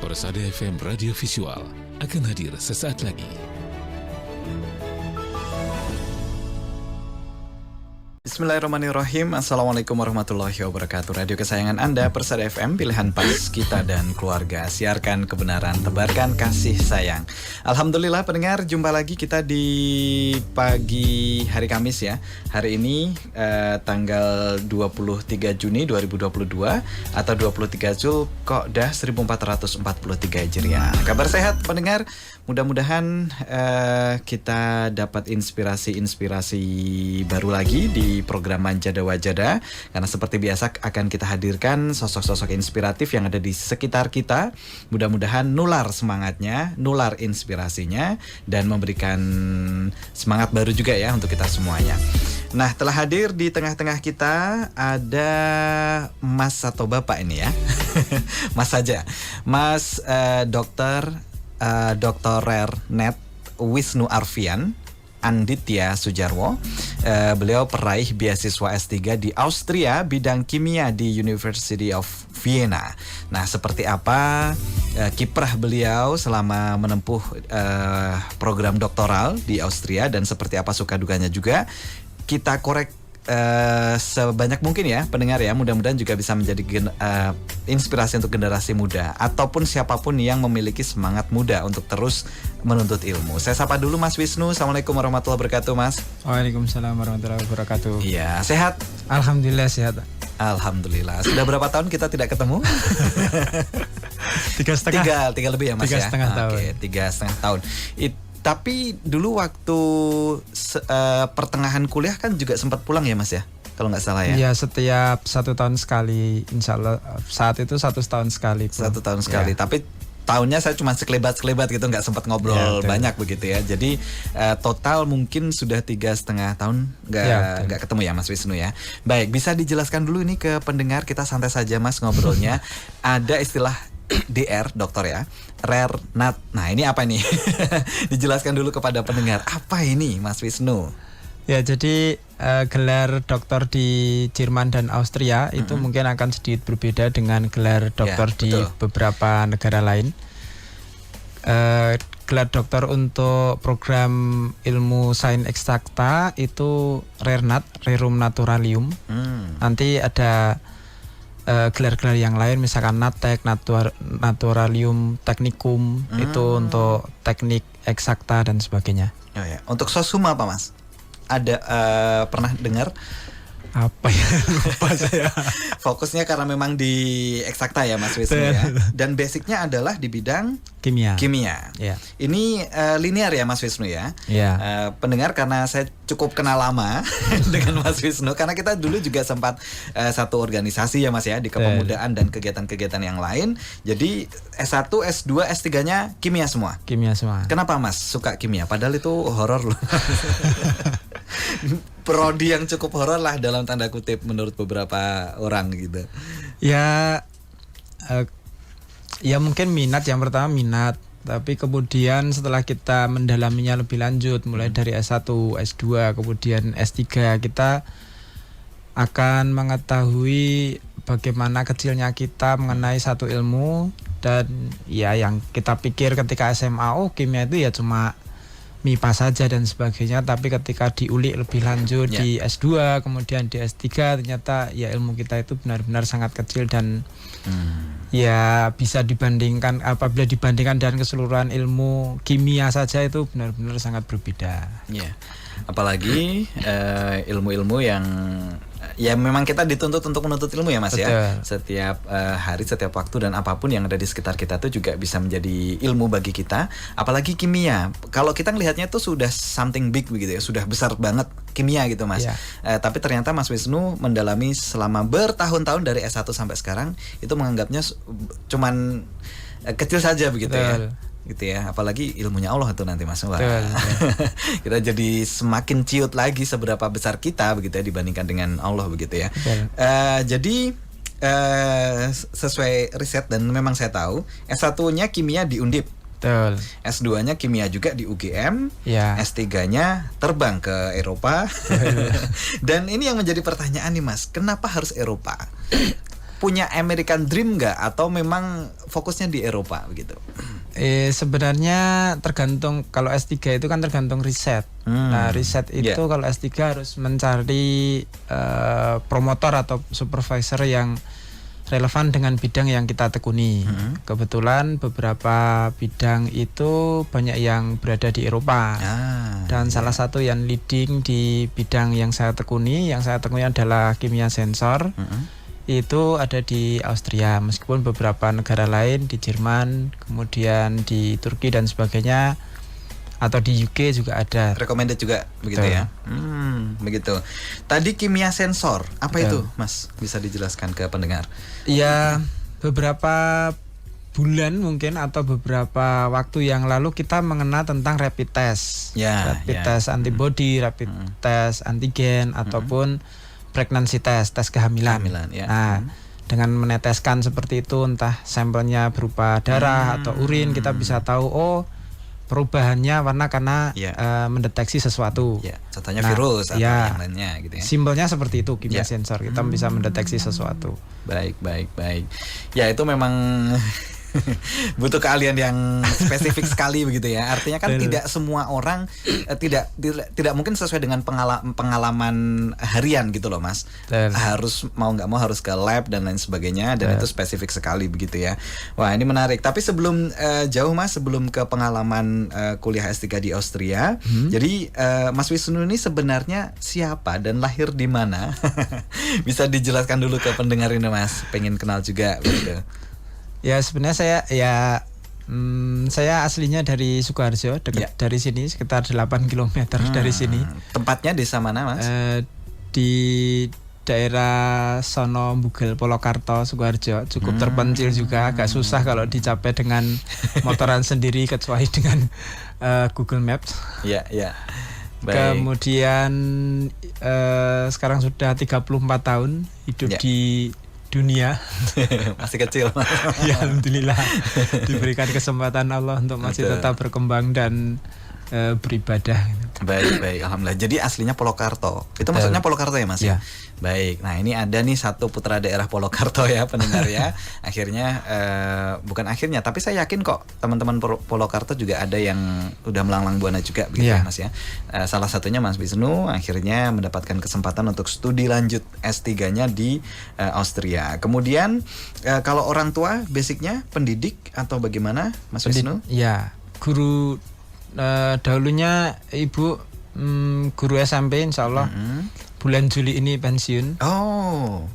Persada FM Radio Visual akan hadir sesaat lagi. Bismillahirrahmanirrahim. Assalamualaikum warahmatullahi wabarakatuh. Radio kesayangan Anda, Persada FM, pilihan pas kita dan keluarga. Siarkan kebenaran, tebarkan kasih sayang. Alhamdulillah pendengar, jumpa lagi kita di pagi hari Kamis ya. Hari ini tanggal 23 Juni 2022 atau 23 Zulqa'dah 1443 Hijriah. Kabar sehat pendengar? Mudah-mudahan kita dapat inspirasi baru lagi di program Manjada Wajada, karena seperti biasa akan kita hadirkan sosok-sosok inspiratif yang ada di sekitar kita. Mudah-mudahan nular semangatnya, nular inspirasinya, dan memberikan semangat baru juga ya untuk kita semuanya. Nah, telah hadir di tengah-tengah kita ada Mas atau Bapak ini ya. Mas saja. Mas Dr. Rernet Wisnu Arfian Anditya Sujarwo. Beliau peraih beasiswa S3 di Austria bidang kimia di University of Vienna. Nah, seperti apa kiprah beliau selama menempuh program doktoral di Austria dan seperti apa suka dukanya juga kita korek sebanyak mungkin ya pendengar ya. Mudah-mudahan juga bisa menjadi inspirasi untuk generasi muda ataupun siapapun yang memiliki semangat muda untuk terus menuntut ilmu. Saya sapa dulu Mas Wisnu. Assalamualaikum warahmatullahi wabarakatuh Mas. Waalaikumsalam warahmatullahi wabarakatuh. Iya, sehat? Alhamdulillah sehat. Alhamdulillah. Sudah berapa tahun kita tidak ketemu? 3,5. Tiga lebih ya Mas 3,5 ya? tahun. Oke, 3,5 tahun. Tapi dulu waktu pertengahan kuliah kan juga sempat pulang ya Mas ya, kalau nggak salah ya? Iya, setiap 1 tahun sekali, insya Allah. Saat itu 1 tahun sekali. 1 tahun sekali, ya. Tapi tahunnya saya cuma sekelebat gitu, nggak sempat ngobrol banyak begitu ya. Jadi total mungkin sudah 3,5 tahun nggak ketemu ya Mas Wisnu ya. Baik, bisa dijelaskan dulu ini ke pendengar, kita santai saja Mas ngobrolnya. Ada istilah DR, dokter ya, rare nat. Nah, ini apa nih? Dijelaskan dulu kepada pendengar, apa ini Mas Wisnu? Ya, jadi gelar dokter di Jerman dan Austria itu mungkin akan sedikit berbeda dengan gelar dokter di beberapa negara lain. Gelar dokter untuk program ilmu sains eksakta itu rare nat, rerum naturalium. Nanti ada gelar-gelar yang lain, misalkan natek, naturalium technicum, itu untuk teknik eksakta dan sebagainya. Oh ya. Untuk sosum apa Mas? Ada pernah dengar? Apa ya? Lupa saya. Fokusnya karena memang di eksakta ya Mas Wisnu ya. Dan basicnya adalah di bidang kimia. Ya. Ini linear ya Mas Wisnu ya. Ya. Pendengar, karena saya cukup kenal lama dengan Mas Wisnu, karena kita dulu juga sempat satu organisasi ya Mas ya, di kepemudaan dan kegiatan-kegiatan yang lain. Jadi S1, S2, S3-nya kimia semua. Kimia semua. Kenapa Mas suka kimia? Padahal itu horor loh. Prodi yang cukup horor lah dalam tanda kutip menurut beberapa orang gitu. Ya, ya mungkin minat, yang pertama minat. Tapi kemudian setelah kita mendalaminya lebih lanjut, mulai dari S1, S2, kemudian S3, kita akan mengetahui bagaimana kecilnya kita mengenai satu ilmu. Dan ya yang kita pikir ketika SMA, oh kimia itu ya cuma MIPA saja dan sebagainya, tapi ketika diulik lebih lanjut di S2 kemudian di S3, ternyata ya ilmu kita itu benar-benar sangat kecil dan ya bisa dibandingkan, apabila dibandingkan dengan keseluruhan ilmu kimia saja itu benar-benar sangat berbeda. Apalagi ilmu-ilmu yang ya memang kita dituntut untuk menuntut ilmu ya Mas. Betul. Ya. Setiap hari, setiap waktu, dan apapun yang ada di sekitar kita tuh juga bisa menjadi ilmu bagi kita. Apalagi kimia. Kalau kita ngelihatnya tuh sudah something big begitu ya, sudah besar banget kimia gitu Mas. Tapi ternyata Mas Wisnu mendalami selama bertahun-tahun dari S1 sampai sekarang, itu menganggapnya cuman kecil saja begitu. Betul. Ya. Gitu ya, apalagi ilmunya Allah itu nanti Mas. Kita jadi semakin ciut lagi seberapa besar kita begitu ya dibandingkan dengan Allah begitu ya. Jadi sesuai riset dan memang saya tahu S1-nya kimia di Undip. Betul. S2-nya kimia juga di UGM. S3-nya terbang ke Eropa. Dan ini yang menjadi pertanyaan nih Mas, kenapa harus Eropa? punya American Dream nggak atau memang fokusnya di Eropa begitu? Sebenarnya tergantung, kalau S3 itu kan tergantung riset. Nah, riset itu kalau S3 harus mencari promotor atau supervisor yang relevan dengan bidang yang kita tekuni. Kebetulan beberapa bidang itu banyak yang berada di Eropa. Dan salah satu yang leading di bidang yang saya tekuni adalah kimia sensor. Itu ada di Austria, meskipun beberapa negara lain di Jerman, kemudian di Turki dan sebagainya, atau di UK juga ada. Recommended juga begitu. Betul. Ya. Begitu. Tadi kimia sensor, apa itu, Mas? Bisa dijelaskan ke pendengar? Ya, beberapa bulan mungkin atau beberapa waktu yang lalu kita mengenal tentang rapid test. Rapid test antibody, rapid test antigen ataupun pregnancy test, tes kehamilan. Nah, dengan meneteskan seperti itu, entah sampelnya berupa darah atau urin, kita bisa tahu perubahannya warna karena mendeteksi sesuatu. Contohnya virus atau yang lainnya gitu ya. Simpelnya seperti itu kimia sensor, kita bisa mendeteksi sesuatu. Baik. Ya, itu memang butuh keahlian yang spesifik sekali begitu ya. Artinya kan tidak semua orang tidak mungkin sesuai dengan pengalaman harian gitu loh, Mas. Harus mau nggak mau harus ke lab dan lain sebagainya, dan itu spesifik sekali begitu ya. Wah, ini menarik. Tapi sebelum jauh, Mas, sebelum ke pengalaman kuliah S3 di Austria, jadi Mas Wisnu ini sebenarnya siapa dan lahir di mana? Bisa dijelaskan dulu ke pendengar ini, Mas. Pengen kenal juga begitu. Ya, sebenarnya saya aslinya dari Sukoharjo, dekat dari sini, sekitar 8 km dari sini. Tempatnya desa mana, Mas? Di daerah Sono Bugel, Polokarto, Sukoharjo. Cukup terpencil juga, agak susah kalau dicapai dengan motoran sendiri kecuali dengan Google Maps. Baik. Kemudian sekarang sudah 34 tahun hidup di dunia. Masih kecil. Ya, alhamdulillah diberikan kesempatan Allah untuk masih tetap berkembang dan beribadah. Baik, alhamdulillah. Jadi aslinya Polokarto. Itu maksudnya Polokarto ya, Mas? Ya. Baik. Nah, ini ada nih satu putra daerah Polokarto ya, pendengar ya. Akhirnya bukan akhirnya, tapi saya yakin kok teman-teman Polokarto juga ada yang udah melanglang buana juga begitu ya, Mas ya. Salah satunya Mas Wisnu akhirnya mendapatkan kesempatan untuk studi lanjut S3-nya di Austria. Kemudian kalau orang tua basicnya pendidik atau bagaimana, Mas Wisnu? Ya, guru. Dahulunya ibu guru SMP, insya Allah bulan Juli ini pensiun.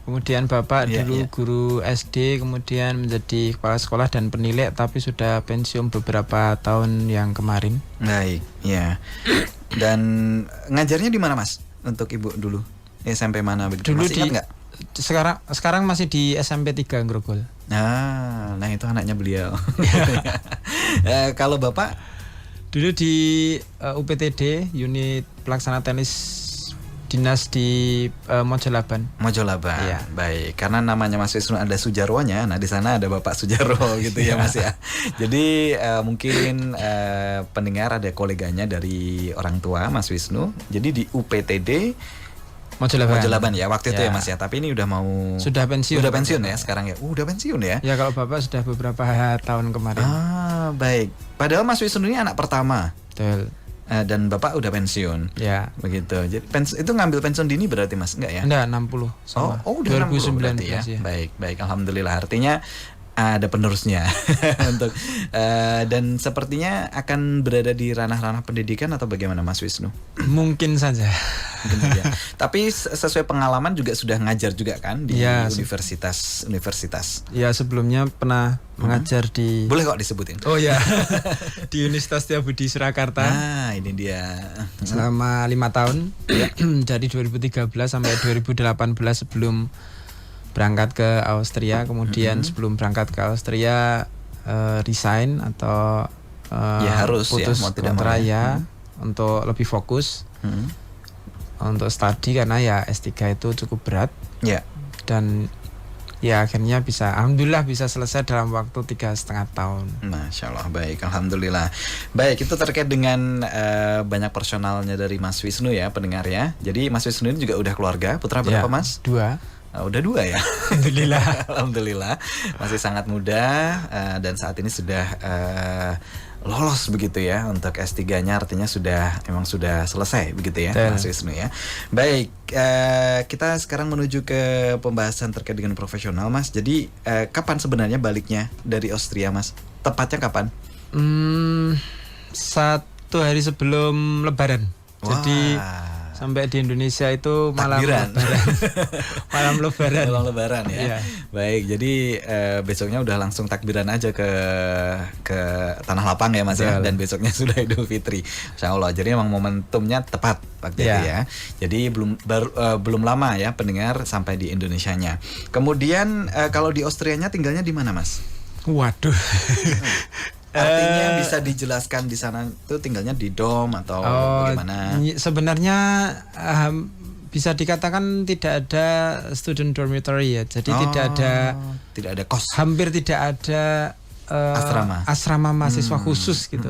Kemudian bapak dulu guru SD, kemudian menjadi kepala sekolah dan penilai, tapi sudah pensiun beberapa tahun yang kemarin. Baik, ya. Dan ngajarnya di mana, Mas? Untuk ibu dulu SMP mana begitu? Dulu masih ingat nggak? Sekarang masih di SMP 3 Grogol. Nah itu anaknya beliau. Kalau bapak? Dulu di UPTD, unit pelaksana teknis dinas di Mojolaban. Ya. Baik, karena namanya Mas Wisnu ada Sujarwonya, nah di sana ada Bapak Sujarwo gitu ya, Mas ya. Jadi mungkin pendengar ada koleganya dari orang tua Mas Wisnu. Jadi di UPTD Mojolaban ya waktu itu ya, Mas ya. Tapi ini udah mau sudah pensiun ya sekarang ya. Udah pensiun ya. Ya, kalau Bapak sudah beberapa tahun kemarin. Baik. Padahal Mas Wisnu ini anak pertama. Betul. Dan Bapak udah pensiun. Ya. Begitu. Jadi itu ngambil pensiun dini berarti, Mas? Enggak ya? Enggak, 60 sama. Udah 2019 berarti ya. Baik, alhamdulillah. Artinya ada penerusnya untuk dan sepertinya akan berada di ranah-ranah pendidikan atau bagaimana, Mas Wisnu? Mungkin saja. Tapi sesuai pengalaman juga sudah ngajar juga kan di universitas. Ya, sebelumnya pernah mengajar di. Boleh kok disebutin? Oh ya, di Universitas Setiabudi Surakarta. Ini dia. Selama 5 tahun, dari 2013 sampai 2018 sebelum berangkat ke Austria. Kemudian sebelum berangkat ke Austria resign atau putus kontrak untuk lebih fokus untuk studi, karena ya S3 itu cukup berat. Dan ya akhirnya alhamdulillah bisa selesai dalam waktu 3,5 tahun. Masya Allah, baik, alhamdulillah. Baik, itu terkait dengan banyak personalnya dari Mas Wisnu ya, pendengar ya. Jadi Mas Wisnu ini juga udah keluarga, putra berapa, Mas? 2. Udah 2 ya. Alhamdulillah. Alhamdulillah masih sangat muda dan saat ini sudah lolos begitu ya untuk S3-nya, artinya memang sudah selesai begitu ya, Mas Wisnu ya. Baik, kita sekarang menuju ke pembahasan terkait dengan profesional, Mas. Jadi kapan sebenarnya baliknya dari Austria, Mas? Tepatnya kapan? 1 hari sebelum Lebaran. Jadi sampai di Indonesia itu malam Takbiran. Lebaran. Malam Lebaran. Malam Lebaran ya. Iya. Baik, jadi besoknya udah langsung takbiran aja ke Tanah Lapang ya Mas ya, dan besoknya sudah Idul Fitri. Masya Allah. Jadi emang momentumnya tepat waktu itu ya. Jadi belum lama ya pendengar sampai di Indonesianya. Kemudian kalau di Austrianya tinggalnya di mana, Mas? Waduh. Artinya bisa dijelaskan di sana tuh tinggalnya di dom atau bagaimana? Sebenarnya bisa dikatakan tidak ada student dormitory ya. Jadi tidak ada kos. Hampir tidak ada asrama mahasiswa khusus gitu.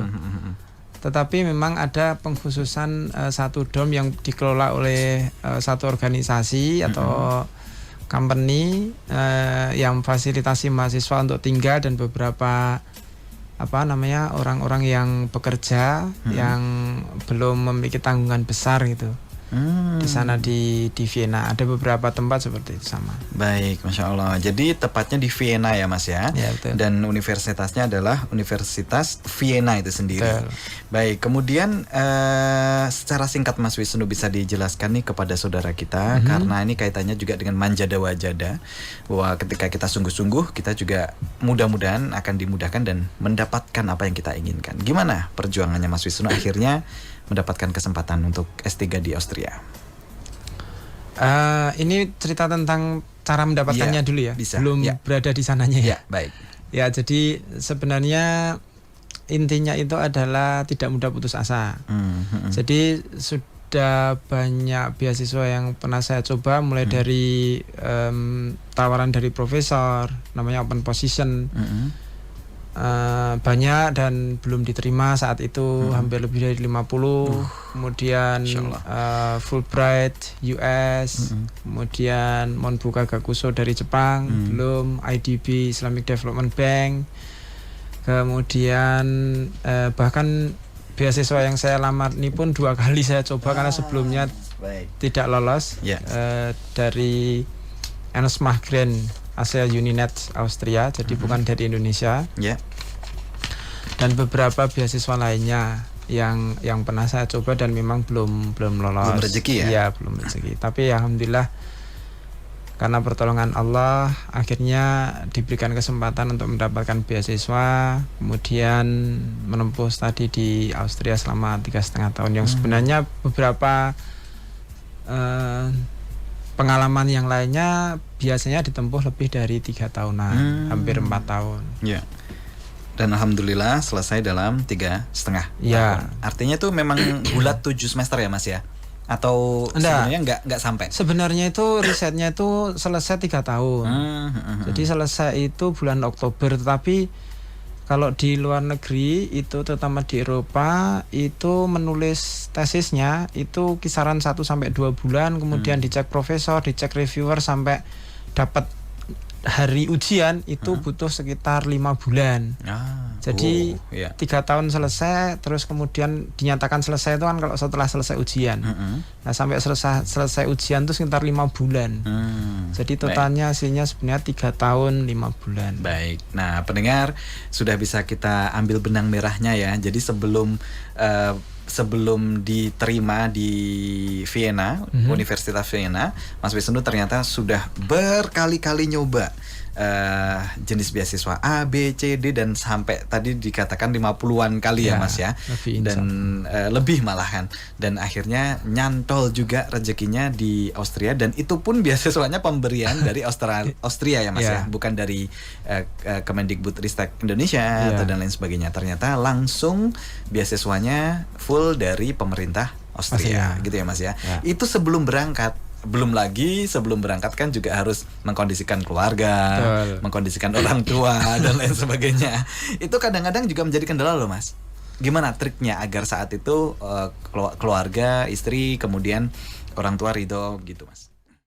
Tetapi memang ada pengkhususan satu dom yang dikelola oleh satu organisasi atau company yang fasilitasi mahasiswa untuk tinggal dan beberapa orang-orang yang bekerja yang belum memiliki tanggungan besar gitu. Di sana di Vienna ada beberapa tempat seperti itu sama. Baik, Masya Allah. Jadi tepatnya di Vienna ya Mas ya. Ya, betul. Dan universitasnya adalah Universitas Vienna itu sendiri. Betul. Baik, kemudian secara singkat Mas Wisnu bisa dijelaskan nih kepada saudara kita, karena ini kaitannya juga dengan manjada wajada, bahwa ketika kita sungguh-sungguh kita juga mudah-mudahan akan dimudahkan dan mendapatkan apa yang kita inginkan. Gimana perjuangannya Mas Wisnu akhirnya mendapatkan kesempatan untuk S3 di Austria? Ini cerita tentang cara mendapatkannya dulu ya. Bisa. Belum berada di sananya ya. Baik. Ya, jadi sebenarnya intinya itu adalah tidak mudah putus asa. Jadi sudah banyak beasiswa yang pernah saya coba, mulai dari tawaran dari profesor, namanya open position. Banyak dan belum diterima saat itu, hampir lebih dari 50. Kemudian Fulbright US, kemudian Monbuka Gakuso dari Jepang, belum IDB Islamic Development Bank, kemudian bahkan beasiswa yang saya lamar ini pun 2 kali saya coba karena sebelumnya tidak lolos. Dari Ernst Mahgren Asia Uninet Austria, jadi bukan dari Indonesia. Dan beberapa beasiswa lainnya yang pernah saya coba dan memang belum lolos. Belum rezeki ya? Iya, belum rezeki. Tapi alhamdulillah karena pertolongan Allah akhirnya diberikan kesempatan untuk mendapatkan beasiswa, kemudian menempuh studi di Austria selama 3,5 tahun yang sebenarnya beberapa pengalaman yang lainnya biasanya ditempuh lebih dari 3 tahunan, hampir 4 tahun. Dan alhamdulillah selesai dalam 3,5 tahun. Artinya itu memang bulat 7 semester ya Mas ya? Atau sebenarnya nggak sampai? Sebenarnya itu risetnya itu selesai 3 tahun. Jadi selesai itu bulan Oktober, tetapi kalau di luar negeri itu terutama di Eropa itu menulis tesisnya itu kisaran 1 sampai 2 bulan, kemudian dicek profesor, dicek reviewer sampai dapat hari ujian itu butuh sekitar 5 bulan. Jadi 3 tahun selesai, terus kemudian dinyatakan selesai itu kan kalau setelah selesai ujian. Nah sampai selesai ujian itu sekitar 5 bulan. Jadi totalnya hasilnya sebenarnya 3 tahun 5 bulan. Baik. Nah pendengar sudah bisa kita ambil benang merahnya ya. Jadi sebelum diterima di Vienna, Universitas Vienna, Mas Wisnu ternyata sudah berkali-kali nyoba jenis beasiswa A, B, C, D dan sampai tadi dikatakan 50-an kali ya Mas ya. Lebih malahan. Dan akhirnya nyantol juga rezekinya di Austria, dan itu pun beasiswanya pemberian dari Austria ya Mas ya, bukan dari Kemendikbudristek Indonesia atau dan lain sebagainya. Ternyata langsung beasiswanya full dari pemerintah Austria gitu ya Mas ya. Itu sebelum berangkat. Belum lagi sebelum berangkat kan juga harus mengkondisikan keluarga, mengkondisikan orang tua dan lain sebagainya. Itu kadang-kadang juga menjadi kendala loh Mas. Gimana triknya agar saat itu keluarga, istri, kemudian orang tua ridho gitu Mas?